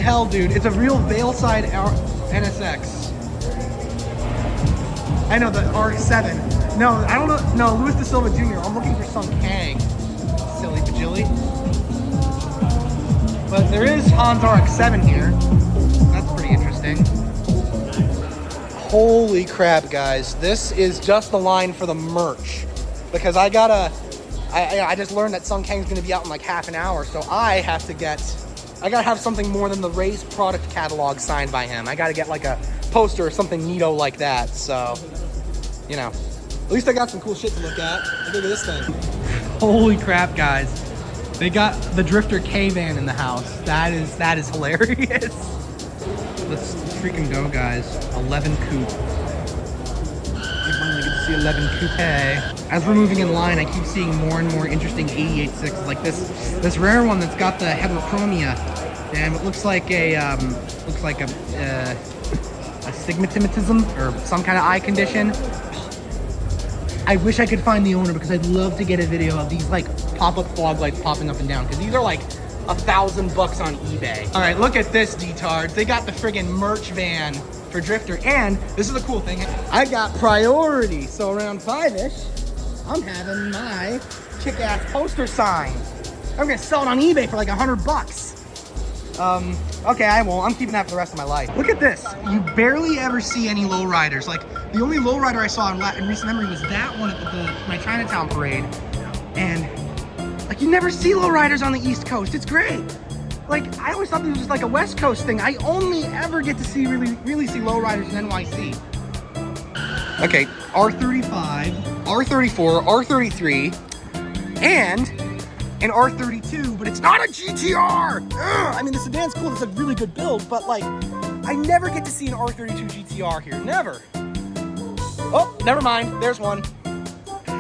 hell, dude. It's a real Veilside NSX. I know, the R7. No, I don't know. No, Louis Da Silva Jr. I'm looking for some KANG. Silly bajilly. But there is Hans RX-7 here. That's pretty interesting. Holy crap, guys. This is just the line for the merch. Because I just learned that Sung Kang's gonna be out in like half an hour, so I gotta have something more than the race product catalog signed by him. I gotta get like a poster or something neato like that, so, you know. At least I got some cool shit to look at. Look at this thing. Holy crap, guys. They got the Drifter K-Van in the house. That is hilarious. Let's freaking go, guys. 11 Coupe. You finally get to see 11 Coupe. As we're moving in line, I keep seeing more and more interesting 88.6s, like this rare one that's got the heterochromia. Damn, it looks like a astigmatism or some kind of eye condition. I wish I could find the owner because I'd love to get a video of these like pop-up fog lights popping up and down, because these are like $1,000 on eBay. All right, look at this, detards. They got the friggin' merch van for Drifter, and this is the cool thing. I got priority, so around 5-ish, I'm having my kick-ass poster signed. I'm gonna sell it on eBay for like $100. Okay, I won't. I'm keeping that for the rest of my life. Look at this. You barely ever see any lowriders. Like, the only lowrider I saw in recent memory was that one at my Chinatown parade. And, like, you never see lowriders on the East Coast. It's great. Like, I always thought this was just like a West Coast thing. I only ever get to see, really see lowriders in NYC. Okay, R35, R34, R33, and an R32, but it's not a GT-R! Ugh! I mean, the sedan's cool, it's a really good build, but like, I never get to see an R32 GT-R here, never. Oh, never mind, there's one.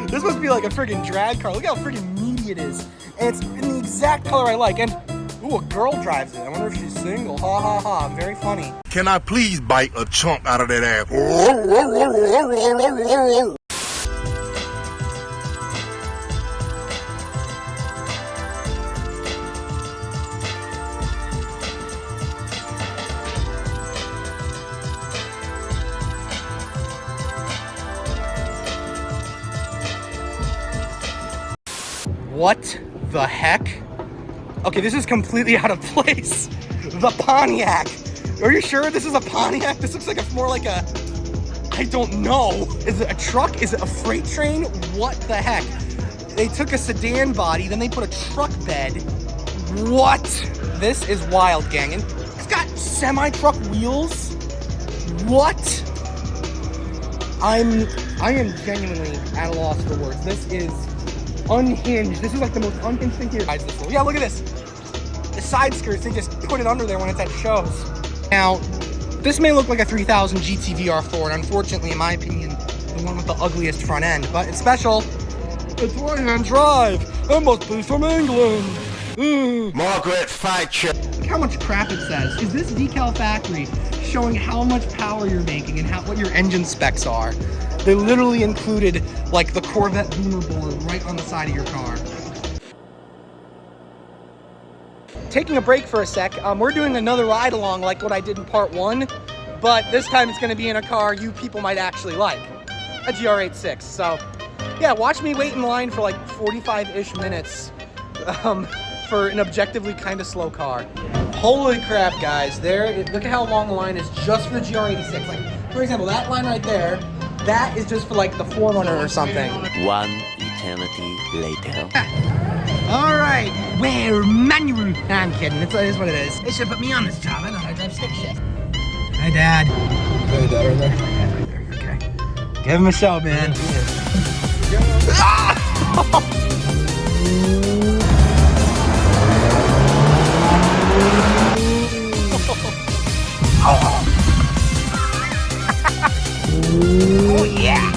This must be like a friggin' drag car. Look how friggin' meaty it is. And it's in the exact color I like, and ooh, a girl drives it. I wonder if she's single, ha ha ha, very funny. Can I please bite a chunk out of that ass? What the heck? Okay, this is completely out of place. The Pontiac. Are you sure this is a Pontiac? This looks like more like a, I don't know. Is it a truck? Is it a freight train? What the heck? They took a sedan body, then they put a truck bed. What? This is wild, gang. And it's got semi-truck wheels. What? I am genuinely at a loss for words. This is unhinged. This is like the most unhinged thing here. Yeah, look at this. The side skirts, they just put it under there when it's at shows. Now, this may look like a 3000 GT-VR4, and unfortunately, in my opinion, the one with the ugliest front end, but it's special. It's right-hand drive. It must be from England. Margaret Thatcher. Look how much crap it says. Is this decal factory showing how much power you're making and what your engine specs are? They literally included like the Corvette boomer board right on the side of your car. Taking a break for a sec, we're doing another ride along like what I did in part 1, but this time it's gonna be in a car you people might actually like, a GR86. So yeah, watch me wait in line for like 45-ish minutes for an objectively kind of slow car. Holy crap, guys, look at how long the line is just for the GR86. Like, for example, that line right there, that is just for like the 4Runner or something. One eternity later. All right, we're manual. Nah, I'm kidding, it is what it is. They should put me on this job, I know how to drive stick shift. Hi, Dad. Hey, Dad, right there? Yeah, right there, okay. Give him a show, man. Oh yeah!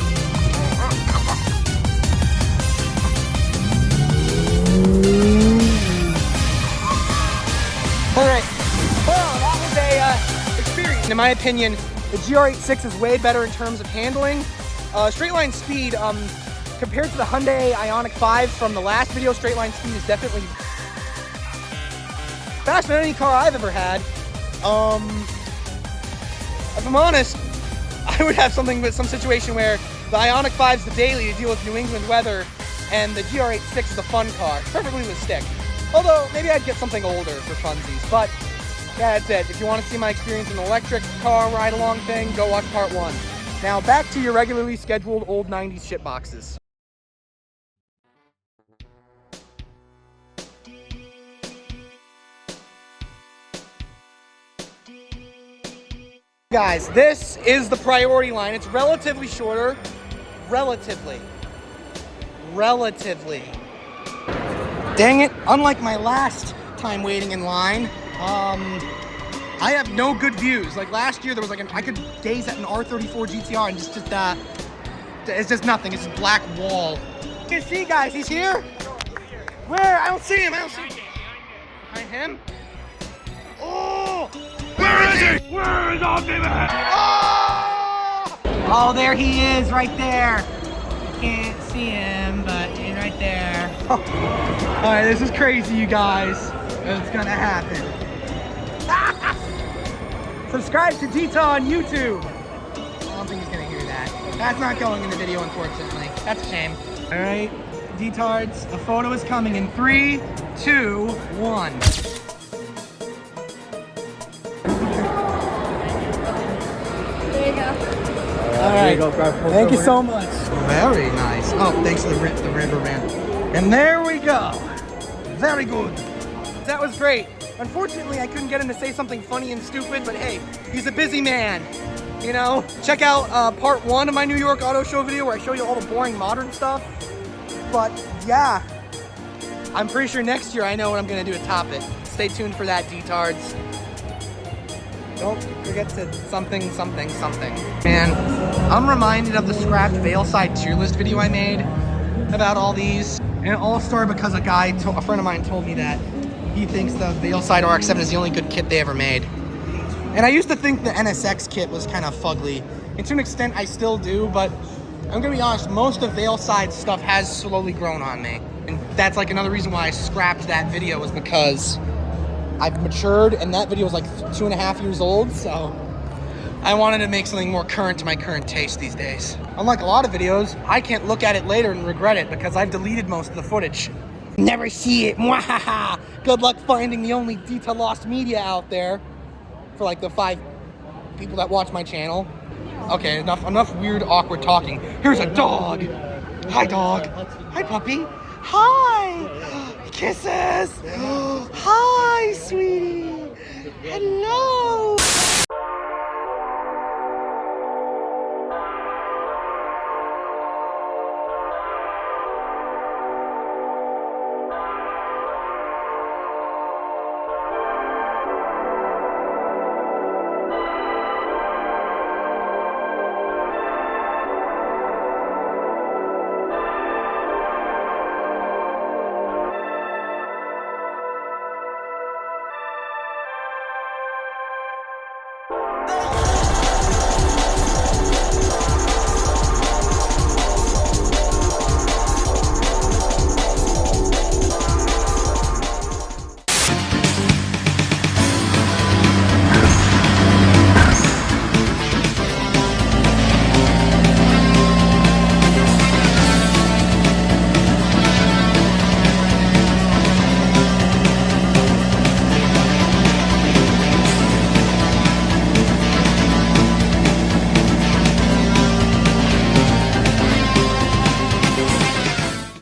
Alright, well that was a experience. In my opinion, the GR86 is way better in terms of handling. Straight line speed, compared to the Hyundai Ioniq 5 from the last video, straight line speed is definitely faster than any car I've ever had. If I'm honest, I would have some situation where the Ioniq 5's the daily to deal with New England weather, and the GR86 is a fun car, perfectly with stick. Although, maybe I'd get something older for funsies, but yeah, that's it. If you want to see my experience in an electric car ride-along thing, go watch part 1. Now, back to your regularly scheduled old 90s shitboxes. Guys, this is the priority line. It's relatively shorter. Relatively. Dang it, unlike my last time waiting in line, I have no good views. Like last year, there was like I could gaze at an R34 GT-R and it's just nothing. It's a black wall. You can see, guys, he's here. Where? I don't see him. Behind him? Oh! Where is he? Where is Optimus? Oh, there he is, right there. You can't see him, but he's right there. All right, this is crazy, you guys. It's gonna happen. Subscribe to Dita on YouTube. I don't think he's gonna hear that. That's not going in the video, unfortunately. That's a shame. All right, D-tards, a photo is coming in 3, 2, 1. All right, thank you so much. Very nice. Oh, thanks to the rubber band. And there we go. Very good. That was great. Unfortunately, I couldn't get him to say something funny and stupid, but hey, he's a busy man. You know, check out part 1 of my New York Auto Show video where I show you all the boring modern stuff. But yeah, I'm pretty sure next year I know what I'm gonna do to top it. Stay tuned for that, D-tards. Don't forget to something. And I'm reminded of the scrapped Veilside tier list video I made about all these. And it all started because a friend of mine told me that he thinks the Veilside RX-7 is the only good kit they ever made. And I used to think the NSX kit was kind of fugly. And to an extent, I still do, but I'm gonna be honest, most of Veilside's stuff has slowly grown on me. And that's like another reason why I scrapped that video, was because I've matured, and that video was like 2.5 years old, so I wanted to make something more current to my current taste these days. Unlike a lot of videos, I can't look at it later and regret it because I've deleted most of the footage. Never see it, mwahaha! Good luck finding the only Dita lost media out there for like the 5 people that watch my channel. Okay, enough weird, awkward talking. Here's a dog. Hi, dog. Hi, puppy. Hi. Kisses. Hi, sweetie. Hello.